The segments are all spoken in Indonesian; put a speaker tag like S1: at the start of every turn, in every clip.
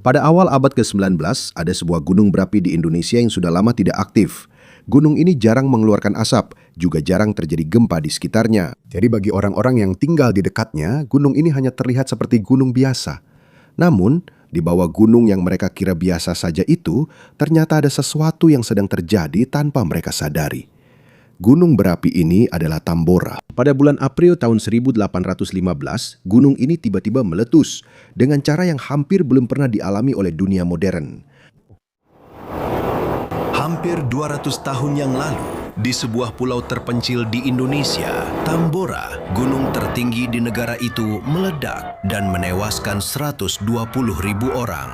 S1: Pada awal abad ke-19, ada sebuah gunung berapi di Indonesia yang sudah lama tidak aktif. Gunung ini jarang mengeluarkan asap, juga jarang terjadi gempa di sekitarnya. Jadi bagi orang-orang yang tinggal di dekatnya, gunung ini hanya terlihat seperti gunung biasa. Namun, di bawah gunung yang mereka kira biasa saja itu, ternyata ada sesuatu yang sedang terjadi tanpa mereka sadari. Gunung berapi ini adalah Tambora. Pada bulan April tahun 1815, gunung ini tiba-tiba meletus dengan cara yang hampir belum pernah dialami oleh dunia modern.
S2: Hampir 200 tahun yang lalu, di sebuah pulau terpencil di Indonesia, Tambora, gunung tertinggi di negara itu, meledak dan menewaskan 120.000 orang.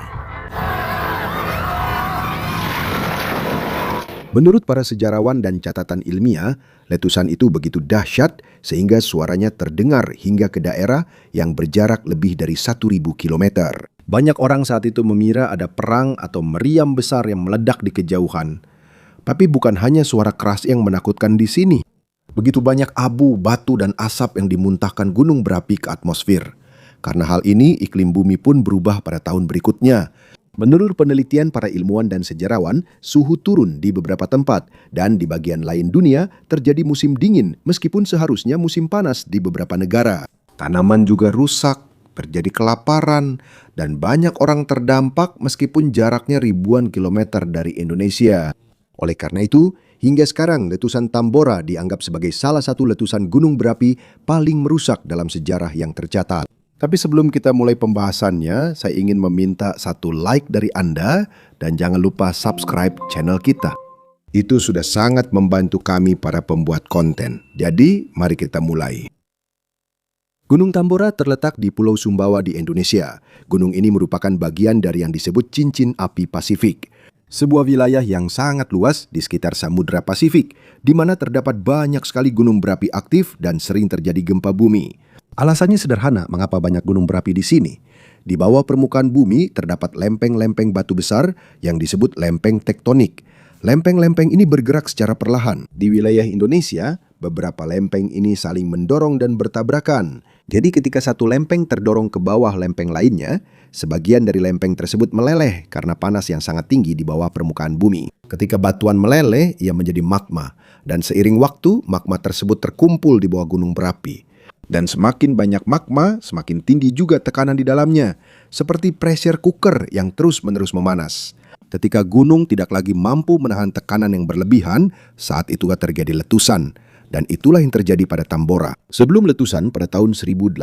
S1: Menurut para sejarawan dan catatan ilmiah, letusan itu begitu dahsyat sehingga suaranya terdengar hingga ke daerah yang berjarak lebih dari 1.000 kilometer. Banyak orang saat itu mengira ada perang atau meriam besar yang meledak di kejauhan. Tapi bukan hanya suara keras yang menakutkan di sini. Begitu banyak abu, batu, dan asap yang dimuntahkan gunung berapi ke atmosfer. Karena hal ini, iklim bumi pun berubah pada tahun berikutnya. Menurut penelitian para ilmuwan dan sejarawan, suhu turun di beberapa tempat dan di bagian lain dunia terjadi musim dingin meskipun seharusnya musim panas di beberapa negara. Tanaman juga rusak, terjadi kelaparan, dan banyak orang terdampak meskipun jaraknya ribuan kilometer dari Indonesia. Oleh karena itu, hingga sekarang letusan Tambora dianggap sebagai salah satu letusan gunung berapi paling merusak dalam sejarah yang tercatat. Tapi sebelum kita mulai pembahasannya, saya ingin meminta satu like dari Anda dan jangan lupa subscribe channel kita. Itu sudah sangat membantu kami para pembuat konten. Jadi, mari kita mulai. Gunung Tambora terletak di Pulau Sumbawa di Indonesia. Gunung ini merupakan bagian dari yang disebut Cincin Api Pasifik. Sebuah wilayah yang sangat luas di sekitar Samudra Pasifik, di mana terdapat banyak sekali gunung berapi aktif dan sering terjadi gempa bumi. Alasannya sederhana mengapa banyak gunung berapi di sini. Di bawah permukaan bumi terdapat lempeng-lempeng batu besar yang disebut lempeng tektonik. Lempeng-lempeng ini bergerak secara perlahan. Di wilayah Indonesia, beberapa lempeng ini saling mendorong dan bertabrakan. Jadi ketika satu lempeng terdorong ke bawah lempeng lainnya, sebagian dari lempeng tersebut meleleh karena panas yang sangat tinggi di bawah permukaan bumi. Ketika batuan meleleh, ia menjadi magma. Dan seiring waktu, magma tersebut terkumpul di bawah gunung berapi. Dan semakin banyak magma, semakin tinggi juga tekanan di dalamnya, seperti pressure cooker yang terus-menerus memanas. Ketika gunung tidak lagi mampu menahan tekanan yang berlebihan, saat itulah terjadi letusan. Dan itulah yang terjadi pada Tambora. Sebelum letusan pada tahun 1815,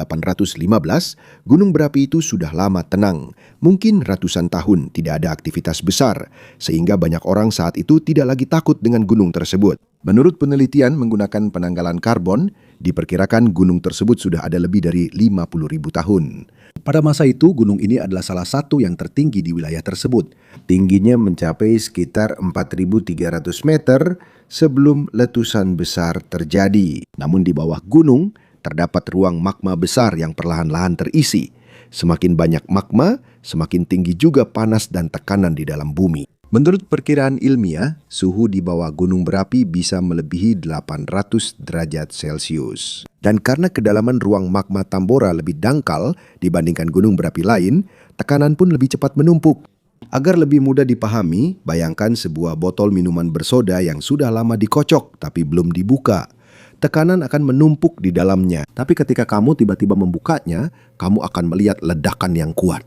S1: gunung berapi itu sudah lama tenang. Mungkin ratusan tahun tidak ada aktivitas besar, sehingga banyak orang saat itu tidak lagi takut dengan gunung tersebut. Menurut penelitian menggunakan penanggalan karbon, diperkirakan gunung tersebut sudah ada lebih dari 50.000 tahun. Pada masa itu, gunung ini adalah salah satu yang tertinggi di wilayah tersebut. Tingginya mencapai sekitar 4.300 meter sebelum letusan besar terjadi. Namun di bawah gunung, terdapat ruang magma besar yang perlahan-lahan terisi. Semakin banyak magma, semakin tinggi juga panas dan tekanan di dalam bumi. Menurut perkiraan ilmiah, suhu di bawah gunung berapi bisa melebihi 800 derajat Celcius. Dan karena kedalaman ruang magma Tambora lebih dangkal dibandingkan gunung berapi lain, tekanan pun lebih cepat menumpuk. Agar lebih mudah dipahami, bayangkan sebuah botol minuman bersoda yang sudah lama dikocok tapi belum dibuka. Tekanan akan menumpuk di dalamnya, tapi ketika kamu tiba-tiba membukanya, kamu akan melihat ledakan yang kuat.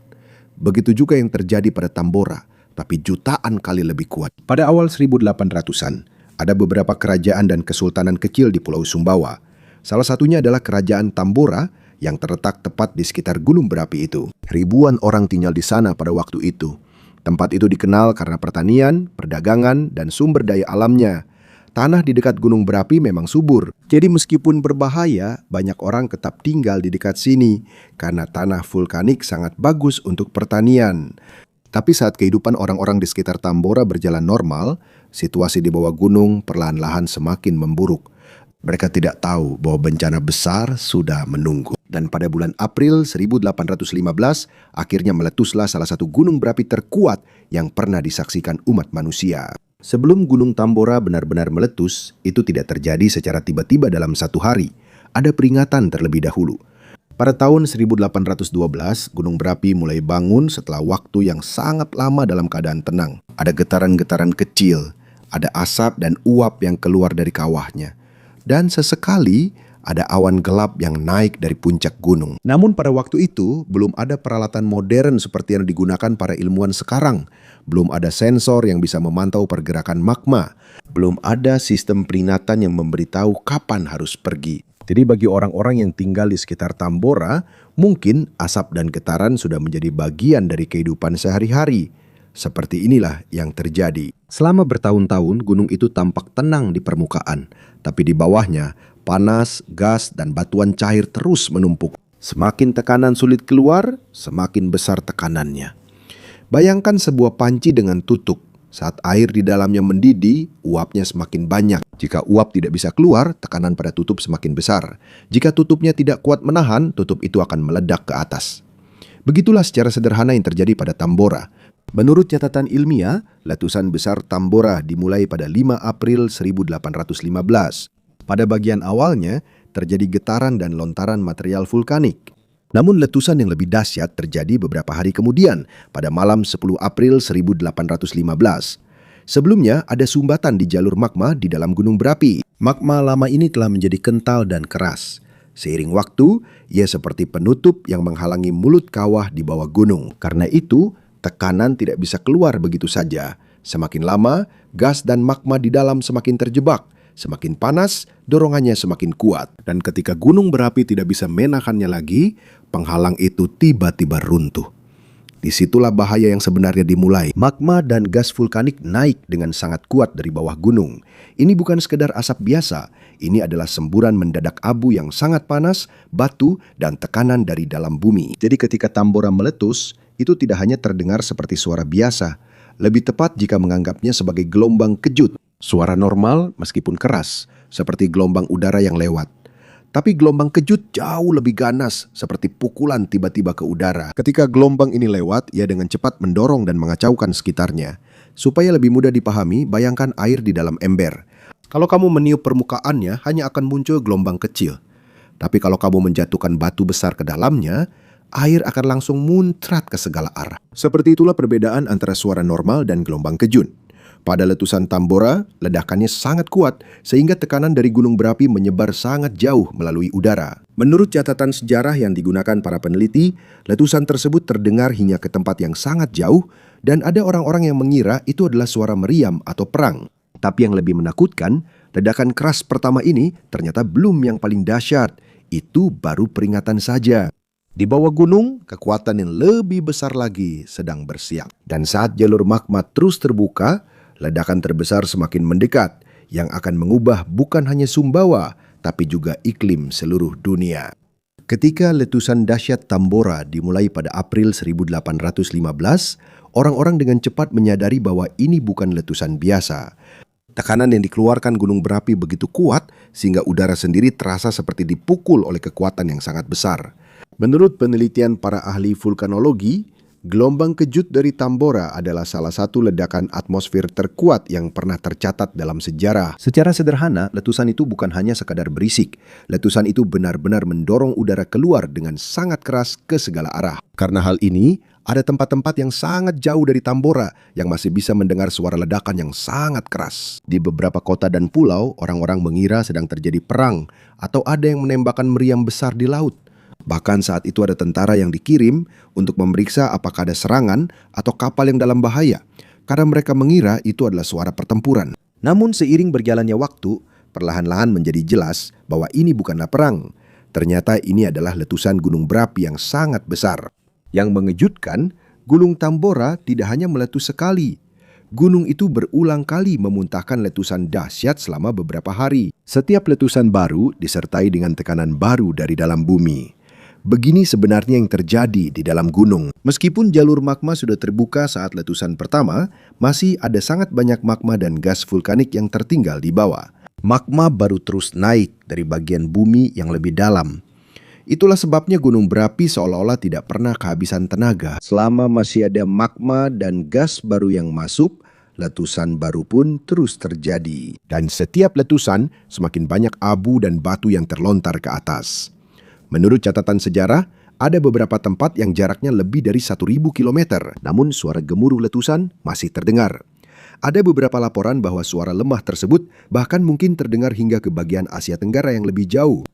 S1: Begitu juga yang terjadi pada Tambora, tapi jutaan kali lebih kuat. Pada awal 1800-an, ada beberapa kerajaan dan kesultanan kecil di Pulau Sumbawa. Salah satunya adalah Kerajaan Tambora yang terletak tepat di sekitar gunung berapi itu. Ribuan orang tinggal di sana pada waktu itu. Tempat itu dikenal karena pertanian, perdagangan, dan sumber daya alamnya. Tanah di dekat gunung berapi memang subur. Jadi meskipun berbahaya, banyak orang tetap tinggal di dekat sini karena tanah vulkanik sangat bagus untuk pertanian. Tapi saat kehidupan orang-orang di sekitar Tambora berjalan normal, situasi di bawah gunung perlahan-lahan semakin memburuk. Mereka tidak tahu bahwa bencana besar sudah menunggu. Dan pada bulan April 1815, akhirnya meletuslah salah satu gunung berapi terkuat yang pernah disaksikan umat manusia. Sebelum gunung Tambora benar-benar meletus, itu tidak terjadi secara tiba-tiba dalam satu hari. Ada peringatan terlebih dahulu. Pada tahun 1812, gunung berapi mulai bangun setelah waktu yang sangat lama dalam keadaan tenang. Ada getaran-getaran kecil, ada asap dan uap yang keluar dari kawahnya. Dan sesekali ada awan gelap yang naik dari puncak gunung. Namun pada waktu itu belum ada peralatan modern seperti yang digunakan para ilmuwan sekarang. Belum ada sensor yang bisa memantau pergerakan magma. Belum ada sistem peringatan yang memberitahu kapan harus pergi. Jadi bagi orang-orang yang tinggal di sekitar Tambora, mungkin asap dan getaran sudah menjadi bagian dari kehidupan sehari-hari. Seperti inilah yang terjadi. Selama bertahun-tahun, gunung itu tampak tenang di permukaan. Tapi di bawahnya, panas, gas, dan batuan cair terus menumpuk. Semakin tekanan sulit keluar, semakin besar tekanannya. Bayangkan sebuah panci dengan tutup. Saat air di dalamnya mendidih, uapnya semakin banyak. Jika uap tidak bisa keluar, tekanan pada tutup semakin besar. Jika tutupnya tidak kuat menahan, tutup itu akan meledak ke atas. Begitulah secara sederhana yang terjadi pada Tambora. Menurut catatan ilmiah, letusan besar Tambora dimulai pada 5 April 1815. Pada bagian awalnya, terjadi getaran dan lontaran material vulkanik. Namun letusan yang lebih dahsyat terjadi beberapa hari kemudian, pada malam 10 April 1815. Sebelumnya ada sumbatan di jalur magma di dalam gunung berapi. Magma lama ini telah menjadi kental dan keras. Seiring waktu, ia seperti penutup yang menghalangi mulut kawah di bawah gunung. Karena itu, tekanan tidak bisa keluar begitu saja. Semakin lama, gas dan magma di dalam semakin terjebak. Semakin panas, dorongannya semakin kuat. Dan ketika gunung berapi tidak bisa menahannya lagi, penghalang itu tiba-tiba runtuh. Disitulah bahaya yang sebenarnya dimulai. Magma dan gas vulkanik naik dengan sangat kuat dari bawah gunung. Ini bukan sekedar asap biasa. Ini adalah semburan mendadak abu yang sangat panas, batu, dan tekanan dari dalam bumi. Jadi ketika Tambora meletus, itu tidak hanya terdengar seperti suara biasa. Lebih tepat jika menganggapnya sebagai gelombang kejut. Suara normal meskipun keras, seperti gelombang udara yang lewat. Tapi gelombang kejut jauh lebih ganas, seperti pukulan tiba-tiba ke udara. Ketika gelombang ini lewat, ia dengan cepat mendorong dan mengacaukan sekitarnya. Supaya lebih mudah dipahami, bayangkan air di dalam ember. Kalau kamu meniup permukaannya, hanya akan muncul gelombang kecil. Tapi kalau kamu menjatuhkan batu besar ke dalamnya, air akan langsung muncrat ke segala arah. Seperti itulah perbedaan antara suara normal dan gelombang kejut. Pada letusan Tambora, ledakannya sangat kuat sehingga tekanan dari gunung berapi menyebar sangat jauh melalui udara. Menurut catatan sejarah yang digunakan para peneliti, letusan tersebut terdengar hingga ke tempat yang sangat jauh dan ada orang-orang yang mengira itu adalah suara meriam atau perang. Tapi yang lebih menakutkan, ledakan keras pertama ini ternyata belum yang paling dahsyat. Itu baru peringatan saja. Di bawah gunung, kekuatan yang lebih besar lagi sedang bersiap. Dan saat jalur magma terus terbuka, ledakan terbesar semakin mendekat yang akan mengubah bukan hanya Sumbawa, tapi juga iklim seluruh dunia. Ketika letusan dahsyat Tambora dimulai pada April 1815, orang-orang dengan cepat menyadari bahwa ini bukan letusan biasa. Tekanan yang dikeluarkan gunung berapi begitu kuat sehingga udara sendiri terasa seperti dipukul oleh kekuatan yang sangat besar. Menurut penelitian para ahli vulkanologi, gelombang kejut dari Tambora adalah salah satu ledakan atmosfer terkuat yang pernah tercatat dalam sejarah. Secara sederhana, letusan itu bukan hanya sekadar berisik. Letusan itu benar-benar mendorong udara keluar dengan sangat keras ke segala arah. Karena hal ini, ada tempat-tempat yang sangat jauh dari Tambora yang masih bisa mendengar suara ledakan yang sangat keras. Di beberapa kota dan pulau, orang-orang mengira sedang terjadi perang atau ada yang menembakkan meriam besar di laut. Bahkan saat itu ada tentara yang dikirim untuk memeriksa apakah ada serangan atau kapal yang dalam bahaya, karena mereka mengira itu adalah suara pertempuran. Namun seiring berjalannya waktu, perlahan-lahan menjadi jelas bahwa ini bukanlah perang. Ternyata ini adalah letusan gunung berapi yang sangat besar. Yang mengejutkan, Gunung Tambora tidak hanya meletus sekali. Gunung itu berulang kali memuntahkan letusan dahsyat selama beberapa hari. Setiap letusan baru disertai dengan tekanan baru dari dalam bumi. Begini sebenarnya yang terjadi di dalam gunung. Meskipun jalur magma sudah terbuka saat letusan pertama, masih ada sangat banyak magma dan gas vulkanik yang tertinggal di bawah. Magma baru terus naik dari bagian bumi yang lebih dalam. Itulah sebabnya gunung berapi seolah-olah tidak pernah kehabisan tenaga. Selama masih ada magma dan gas baru yang masuk, letusan baru pun terus terjadi. Dan setiap letusan, semakin banyak abu dan batu yang terlontar ke atas. Menurut catatan sejarah, ada beberapa tempat yang jaraknya lebih dari 1.000 km, namun suara gemuruh letusan masih terdengar. Ada beberapa laporan bahwa suara lemah tersebut bahkan mungkin terdengar hingga ke bagian Asia Tenggara yang lebih jauh.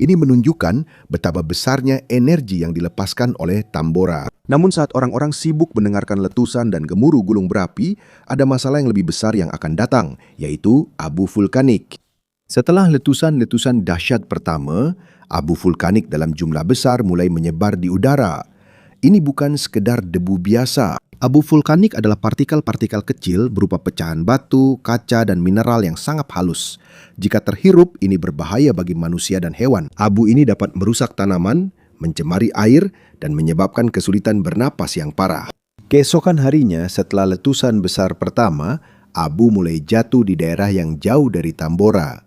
S1: Ini menunjukkan betapa besarnya energi yang dilepaskan oleh Tambora. Namun saat orang-orang sibuk mendengarkan letusan dan gemuruh gunung berapi, ada masalah yang lebih besar yang akan datang, yaitu abu vulkanik. Setelah letusan-letusan dahsyat pertama, abu vulkanik dalam jumlah besar mulai menyebar di udara. Ini bukan sekedar debu biasa. Abu vulkanik adalah partikel-partikel kecil berupa pecahan batu, kaca, dan mineral yang sangat halus. Jika terhirup, ini berbahaya bagi manusia dan hewan. Abu ini dapat merusak tanaman, mencemari air, dan menyebabkan kesulitan bernapas yang parah. Keesokan harinya, setelah letusan besar pertama, abu mulai jatuh di daerah yang jauh dari Tambora.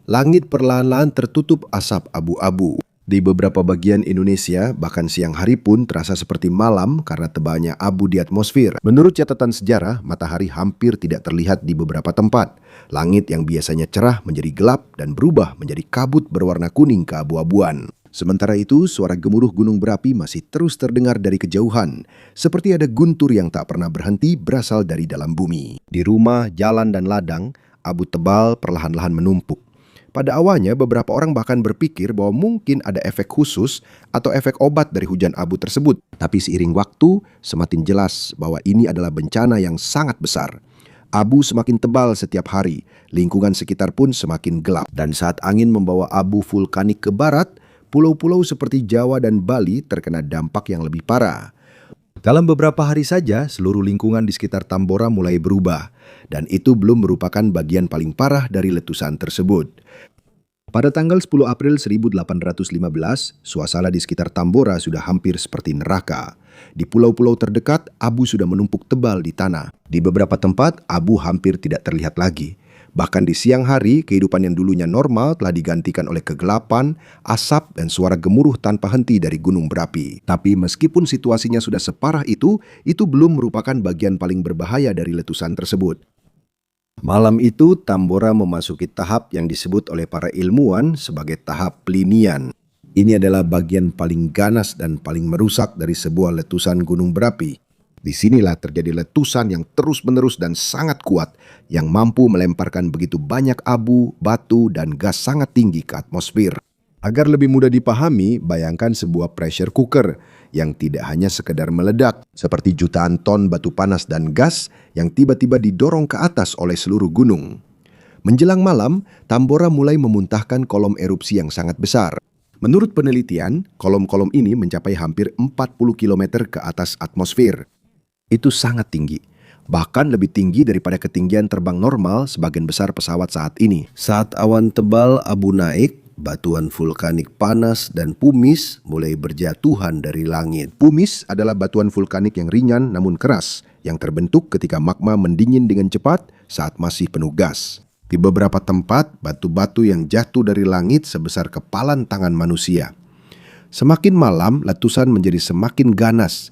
S1: Langit perlahan-lahan tertutup asap abu-abu. Di beberapa bagian Indonesia, bahkan siang hari pun terasa seperti malam karena tebalnya abu di atmosfer. Menurut catatan sejarah, matahari hampir tidak terlihat di beberapa tempat. Langit yang biasanya cerah menjadi gelap dan berubah menjadi kabut berwarna kuning keabu-abuan. Sementara itu, suara gemuruh gunung berapi masih terus terdengar dari kejauhan. Seperti ada guntur yang tak pernah berhenti berasal dari dalam bumi. Di rumah, jalan, dan ladang, abu tebal perlahan-lahan menumpuk. Pada awalnya, beberapa orang bahkan berpikir bahwa mungkin ada efek khusus atau efek obat dari hujan abu tersebut. Tapi seiring waktu, semakin jelas bahwa ini adalah bencana yang sangat besar. Abu semakin tebal setiap hari, lingkungan sekitar pun semakin gelap. Dan saat angin membawa abu vulkanik ke barat, pulau-pulau seperti Jawa dan Bali terkena dampak yang lebih parah. Dalam beberapa hari saja, seluruh lingkungan di sekitar Tambora mulai berubah. Dan itu belum merupakan bagian paling parah dari letusan tersebut. Pada tanggal 10 April 1815, suasana di sekitar Tambora sudah hampir seperti neraka. Di pulau-pulau terdekat, abu sudah menumpuk tebal di tanah. Di beberapa tempat, abu hampir tidak terlihat lagi. Bahkan di siang hari, kehidupan yang dulunya normal telah digantikan oleh kegelapan, asap, dan suara gemuruh tanpa henti dari gunung berapi. Tapi meskipun situasinya sudah separah itu belum merupakan bagian paling berbahaya dari letusan tersebut. Malam itu, Tambora memasuki tahap yang disebut oleh para ilmuwan sebagai tahap Plinian. Ini adalah bagian paling ganas dan paling merusak dari sebuah letusan gunung berapi. Disinilah terjadi letusan yang terus-menerus dan sangat kuat yang mampu melemparkan begitu banyak abu, batu, dan gas sangat tinggi ke atmosfer. Agar lebih mudah dipahami, bayangkan sebuah pressure cooker yang tidak hanya sekedar meledak, seperti jutaan ton batu panas dan gas yang tiba-tiba didorong ke atas oleh seluruh gunung. Menjelang malam, Tambora mulai memuntahkan kolom erupsi yang sangat besar. Menurut penelitian, kolom-kolom ini mencapai hampir 40 km ke atas atmosfer. Itu sangat tinggi. Bahkan lebih tinggi daripada ketinggian terbang normal sebagian besar pesawat saat ini. Saat awan tebal abu naik, batuan vulkanik panas dan pumice mulai berjatuhan dari langit. Pumice adalah batuan vulkanik yang ringan namun keras, yang terbentuk ketika magma mendingin dengan cepat saat masih penuh gas. Di beberapa tempat, batu-batu yang jatuh dari langit sebesar kepalan tangan manusia. Semakin malam, letusan menjadi semakin ganas.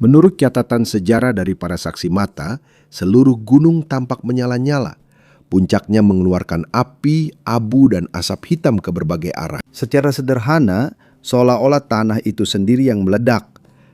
S1: Menurut catatan sejarah dari para saksi mata, seluruh gunung tampak menyala-nyala. Puncaknya mengeluarkan api, abu, dan asap hitam ke berbagai arah. Secara sederhana, seolah-olah tanah itu sendiri yang meledak.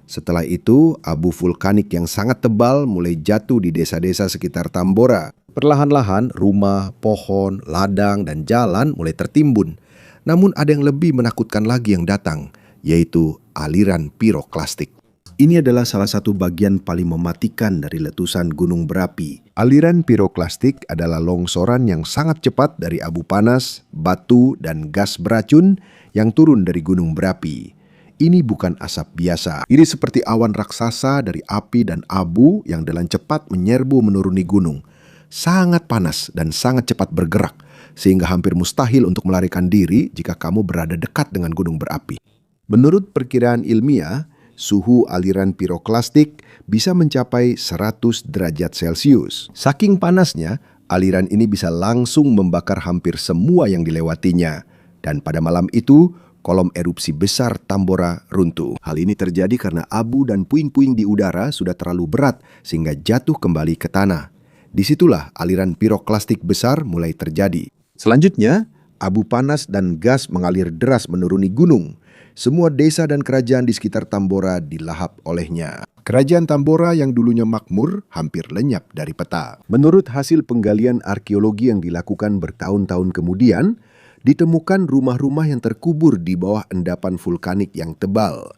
S1: Setelah itu, abu vulkanik yang sangat tebal mulai jatuh di desa-desa sekitar Tambora. Perlahan-lahan, rumah, pohon, ladang, dan jalan mulai tertimbun. Namun ada yang lebih menakutkan lagi yang datang, yaitu aliran piroklastik. Ini adalah salah satu bagian paling mematikan dari letusan gunung berapi. Aliran piroklastik adalah longsoran yang sangat cepat dari abu panas, batu, dan gas beracun yang turun dari gunung berapi. Ini bukan asap biasa. Ini seperti awan raksasa dari api dan abu yang dengan cepat menyerbu menuruni gunung. Sangat panas dan sangat cepat bergerak, sehingga hampir mustahil untuk melarikan diri jika kamu berada dekat dengan gunung berapi. Menurut perkiraan ilmiah, suhu aliran piroklastik bisa mencapai 100 derajat Celcius. Saking panasnya, aliran ini bisa langsung membakar hampir semua yang dilewatinya. Dan pada malam itu, kolom erupsi besar Tambora runtuh. Hal ini terjadi karena abu dan puing-puing di udara sudah terlalu berat sehingga jatuh kembali ke tanah. Disitulah aliran piroklastik besar mulai terjadi. Selanjutnya, abu panas dan gas mengalir deras menuruni gunung. semua desa dan kerajaan di sekitar Tambora dilahap olehnya. Kerajaan Tambora yang dulunya makmur hampir lenyap dari peta. Menurut hasil penggalian arkeologi yang dilakukan bertahun-tahun kemudian, ditemukan rumah-rumah yang terkubur di bawah endapan vulkanik yang tebal.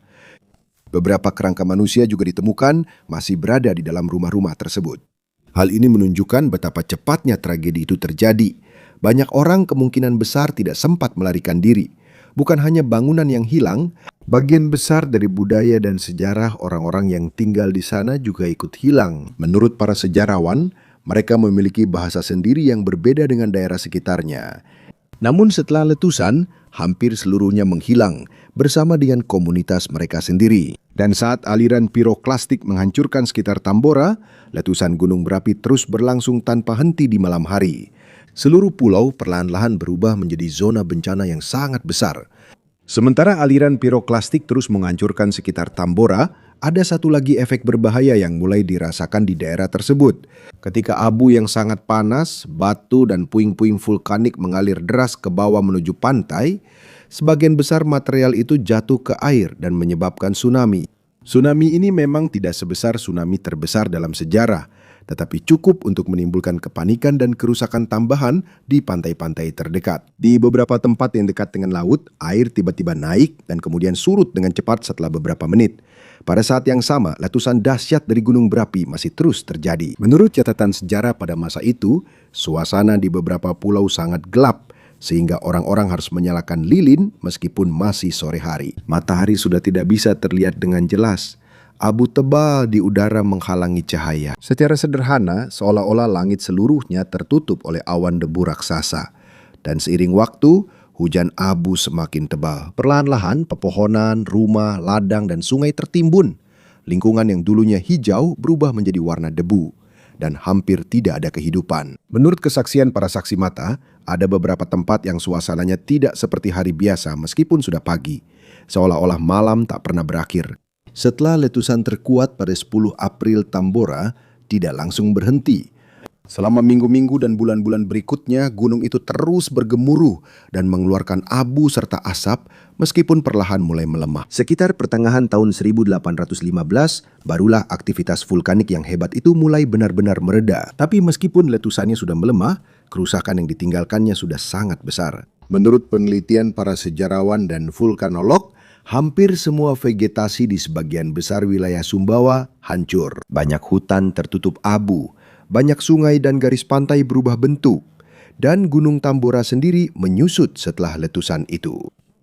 S1: Beberapa kerangka manusia juga ditemukan masih berada di dalam rumah-rumah tersebut. Hal ini menunjukkan betapa cepatnya tragedi itu terjadi. Banyak orang kemungkinan besar tidak sempat melarikan diri. Bukan hanya bangunan yang hilang, bagian besar dari budaya dan sejarah orang-orang yang tinggal di sana juga ikut hilang. Menurut para sejarawan, mereka memiliki bahasa sendiri yang berbeda dengan daerah sekitarnya. Namun setelah letusan, hampir seluruhnya menghilang bersama dengan komunitas mereka sendiri. Dan saat aliran piroklastik menghancurkan sekitar Tambora, letusan gunung berapi terus berlangsung tanpa henti di malam hari. Seluruh pulau perlahan-lahan berubah menjadi zona bencana yang sangat besar. Sementara aliran piroklastik terus menghancurkan sekitar Tambora, ada satu lagi efek berbahaya yang mulai dirasakan di daerah tersebut. Ketika abu yang sangat panas, batu dan puing-puing vulkanik mengalir deras ke bawah menuju pantai, sebagian besar material itu jatuh ke air dan menyebabkan tsunami. Tsunami ini memang tidak sebesar tsunami terbesar dalam sejarah, tetapi cukup untuk menimbulkan kepanikan dan kerusakan tambahan di pantai-pantai terdekat. Di beberapa tempat yang dekat dengan laut, air tiba-tiba naik dan kemudian surut dengan cepat setelah beberapa menit. Pada saat yang sama, letusan dahsyat dari gunung berapi masih terus terjadi. Menurut catatan sejarah pada masa itu, suasana di beberapa pulau sangat gelap, sehingga orang-orang harus menyalakan lilin meskipun masih sore hari. Matahari sudah tidak bisa terlihat dengan jelas. Abu tebal di udara menghalangi cahaya. Secara sederhana, seolah-olah langit seluruhnya tertutup oleh awan debu raksasa. Dan seiring waktu, hujan abu semakin tebal. Perlahan-lahan, pepohonan, rumah, ladang, dan sungai tertimbun. Lingkungan yang dulunya hijau berubah menjadi warna debu. Dan hampir tidak ada kehidupan. Menurut kesaksian para saksi mata, ada beberapa tempat yang suasananya tidak seperti hari biasa meskipun sudah pagi. Seolah-olah malam tak pernah berakhir. Setelah letusan terkuat pada 10 April Tambora tidak langsung berhenti. Selama minggu-minggu dan bulan-bulan berikutnya, gunung itu terus bergemuruh dan mengeluarkan abu serta asap meskipun perlahan mulai melemah. Sekitar pertengahan tahun 1815, barulah aktivitas vulkanik yang hebat itu mulai benar-benar mereda. Tapi meskipun letusannya sudah melemah, kerusakan yang ditinggalkannya sudah sangat besar. Menurut penelitian para sejarawan dan vulkanolog, hampir semua vegetasi di sebagian besar wilayah Sumbawa hancur. Banyak hutan tertutup abu, banyak sungai dan garis pantai berubah bentuk, dan Gunung Tambora sendiri menyusut setelah letusan itu.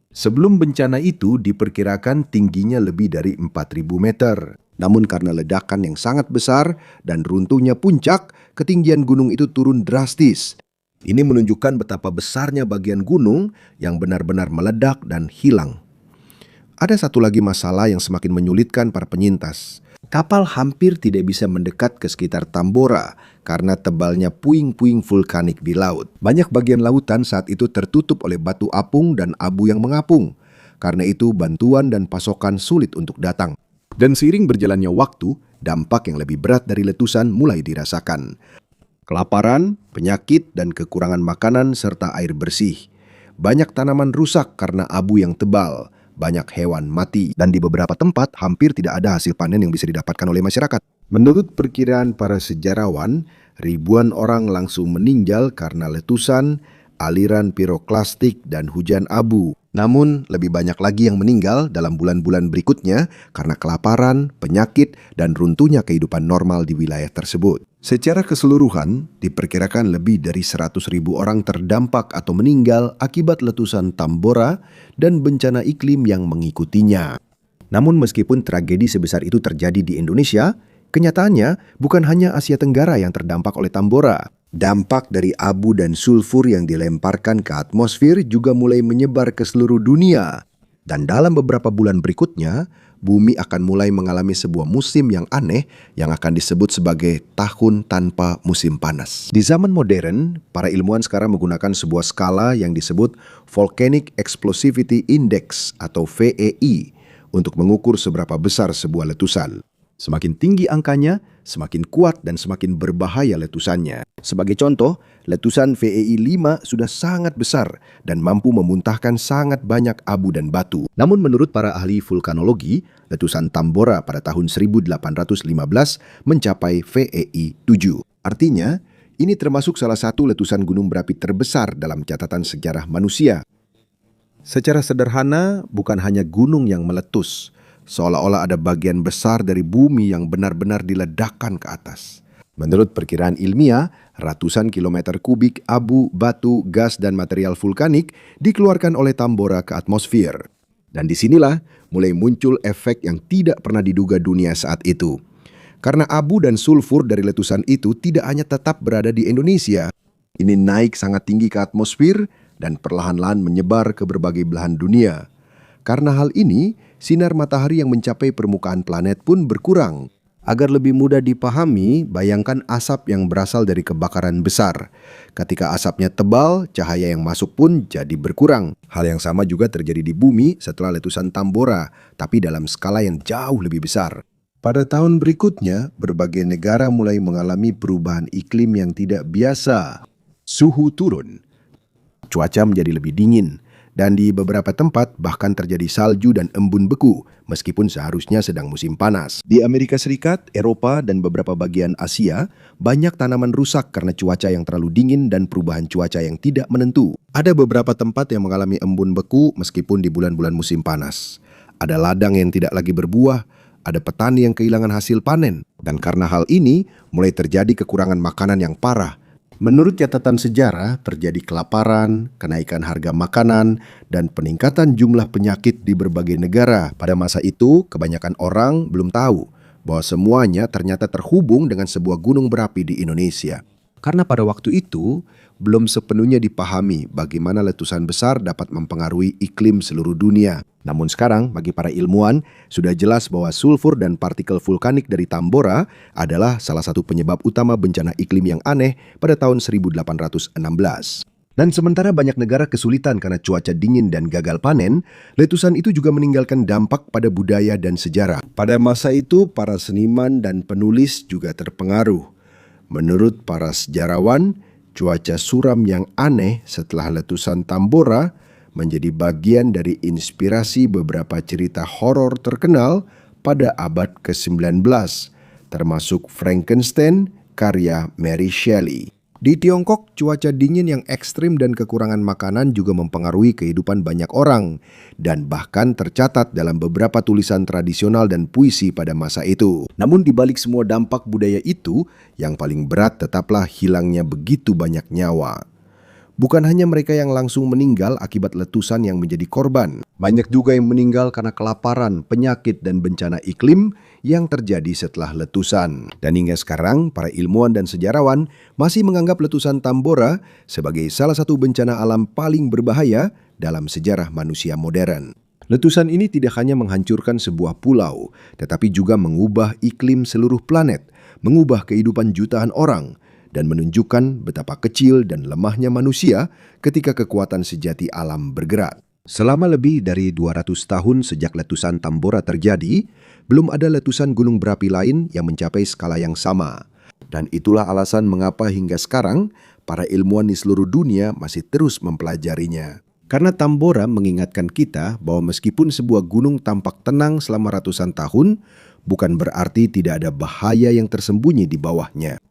S1: Sebelum bencana itu diperkirakan tingginya lebih dari 4.000 meter. Namun karena ledakan yang sangat besar dan runtuhnya puncak, ketinggian gunung itu turun drastis. Ini menunjukkan betapa besarnya bagian gunung yang benar-benar meledak dan hilang. Ada satu lagi masalah yang semakin menyulitkan para penyintas. Kapal hampir tidak bisa mendekat ke sekitar Tambora karena tebalnya puing-puing vulkanik di laut. Banyak bagian lautan saat itu tertutup oleh batu apung dan abu yang mengapung. Karena itu bantuan dan pasokan sulit untuk datang. Dan seiring berjalannya waktu, dampak yang lebih berat dari letusan mulai dirasakan. Kelaparan, penyakit, dan kekurangan makanan serta air bersih. Banyak tanaman rusak karena abu yang tebal. Banyak hewan mati, dan di beberapa tempat hampir tidak ada hasil panen yang bisa didapatkan oleh masyarakat. Menurut perkiraan para sejarawan, ribuan orang langsung meninggal karena letusan, aliran piroklastik, dan hujan abu. Namun, lebih banyak lagi yang meninggal dalam bulan-bulan berikutnya karena kelaparan, penyakit, dan runtuhnya kehidupan normal di wilayah tersebut. Secara keseluruhan, diperkirakan lebih dari 100.000 orang terdampak atau meninggal akibat letusan Tambora dan bencana iklim yang mengikutinya. Namun meskipun tragedi sebesar itu terjadi di Indonesia, kenyataannya bukan hanya Asia Tenggara yang terdampak oleh Tambora. Dampak dari abu dan sulfur yang dilemparkan ke atmosfer juga mulai menyebar ke seluruh dunia. Dan dalam beberapa bulan berikutnya, bumi akan mulai mengalami sebuah musim yang aneh yang akan disebut sebagai tahun tanpa musim panas. Di zaman modern, para ilmuwan sekarang menggunakan sebuah skala yang disebut Volcanic Explosivity Index atau VEI untuk mengukur seberapa besar sebuah letusan. Semakin tinggi angkanya, semakin kuat dan semakin berbahaya letusannya. Sebagai contoh, letusan VEI 5 sudah sangat besar dan mampu memuntahkan sangat banyak abu dan batu. Namun menurut para ahli vulkanologi, letusan Tambora pada tahun 1815 mencapai VEI 7. Artinya, ini termasuk salah satu letusan gunung berapi terbesar dalam catatan sejarah manusia. Secara sederhana, bukan hanya gunung yang meletus, seolah-olah ada bagian besar dari bumi yang benar-benar diledakkan ke atas. Menurut perkiraan ilmiah, ratusan kilometer kubik abu, batu, gas, dan material vulkanik dikeluarkan oleh Tambora ke atmosfer. Dan disinilah mulai muncul efek yang tidak pernah diduga dunia saat itu. Karena abu dan sulfur dari letusan itu tidak hanya tetap berada di Indonesia, ini naik sangat tinggi ke atmosfer dan perlahan-lahan menyebar ke berbagai belahan dunia. Karena hal ini, sinar matahari yang mencapai permukaan planet pun berkurang. Agar lebih mudah dipahami, bayangkan asap yang berasal dari kebakaran besar. Ketika asapnya tebal, cahaya yang masuk pun jadi berkurang. Hal yang sama juga terjadi di bumi setelah letusan Tambora, tapi dalam skala yang jauh lebih besar. Pada tahun berikutnya, berbagai negara mulai mengalami perubahan iklim yang tidak biasa. Suhu turun, cuaca menjadi lebih dingin, dan di beberapa tempat bahkan terjadi salju dan embun beku, meskipun seharusnya sedang musim panas. Di Amerika Serikat, Eropa, dan beberapa bagian Asia, banyak tanaman rusak karena cuaca yang terlalu dingin dan perubahan cuaca yang tidak menentu. Ada beberapa tempat yang mengalami embun beku meskipun di bulan-bulan musim panas. Ada ladang yang tidak lagi berbuah, ada petani yang kehilangan hasil panen, dan karena hal ini, mulai terjadi kekurangan makanan yang parah. Menurut catatan sejarah, terjadi kelaparan, kenaikan harga makanan, dan peningkatan jumlah penyakit di berbagai negara. Pada masa itu, kebanyakan orang belum tahu bahwa semuanya ternyata terhubung dengan sebuah gunung berapi di Indonesia. Karena pada waktu itu, belum sepenuhnya dipahami bagaimana letusan besar dapat mempengaruhi iklim seluruh dunia. Namun sekarang, bagi para ilmuwan, sudah jelas bahwa sulfur dan partikel vulkanik dari Tambora adalah salah satu penyebab utama bencana iklim yang aneh pada tahun 1816. Dan sementara banyak negara kesulitan karena cuaca dingin dan gagal panen, letusan itu juga meninggalkan dampak pada budaya dan sejarah. Pada masa itu, para seniman dan penulis juga terpengaruh. Menurut para sejarawan, cuaca suram yang aneh setelah letusan Tambora menjadi bagian dari inspirasi beberapa cerita horor terkenal pada abad ke-19, termasuk Frankenstein karya Mary Shelley. Di Tiongkok, cuaca dingin yang ekstrim dan kekurangan makanan juga mempengaruhi kehidupan banyak orang dan bahkan tercatat dalam beberapa tulisan tradisional dan puisi pada masa itu. Namun di balik semua dampak budaya itu, yang paling berat tetaplah hilangnya begitu banyak nyawa. Bukan hanya mereka yang langsung meninggal akibat letusan yang menjadi korban. Banyak juga yang meninggal karena kelaparan, penyakit, dan bencana iklim yang terjadi setelah letusan. Dan hingga sekarang, para ilmuwan dan sejarawan masih menganggap letusan Tambora sebagai salah satu bencana alam paling berbahaya dalam sejarah manusia modern. Letusan ini tidak hanya menghancurkan sebuah pulau, tetapi juga mengubah iklim seluruh planet, mengubah kehidupan jutaan orang, dan menunjukkan betapa kecil dan lemahnya manusia ketika kekuatan sejati alam bergerak. Selama lebih dari 200 tahun sejak letusan Tambora terjadi, belum ada letusan gunung berapi lain yang mencapai skala yang sama. Dan itulah alasan mengapa hingga sekarang para ilmuwan di seluruh dunia masih terus mempelajarinya. Karena Tambora mengingatkan kita bahwa meskipun sebuah gunung tampak tenang selama ratusan tahun, bukan berarti tidak ada bahaya yang tersembunyi di bawahnya.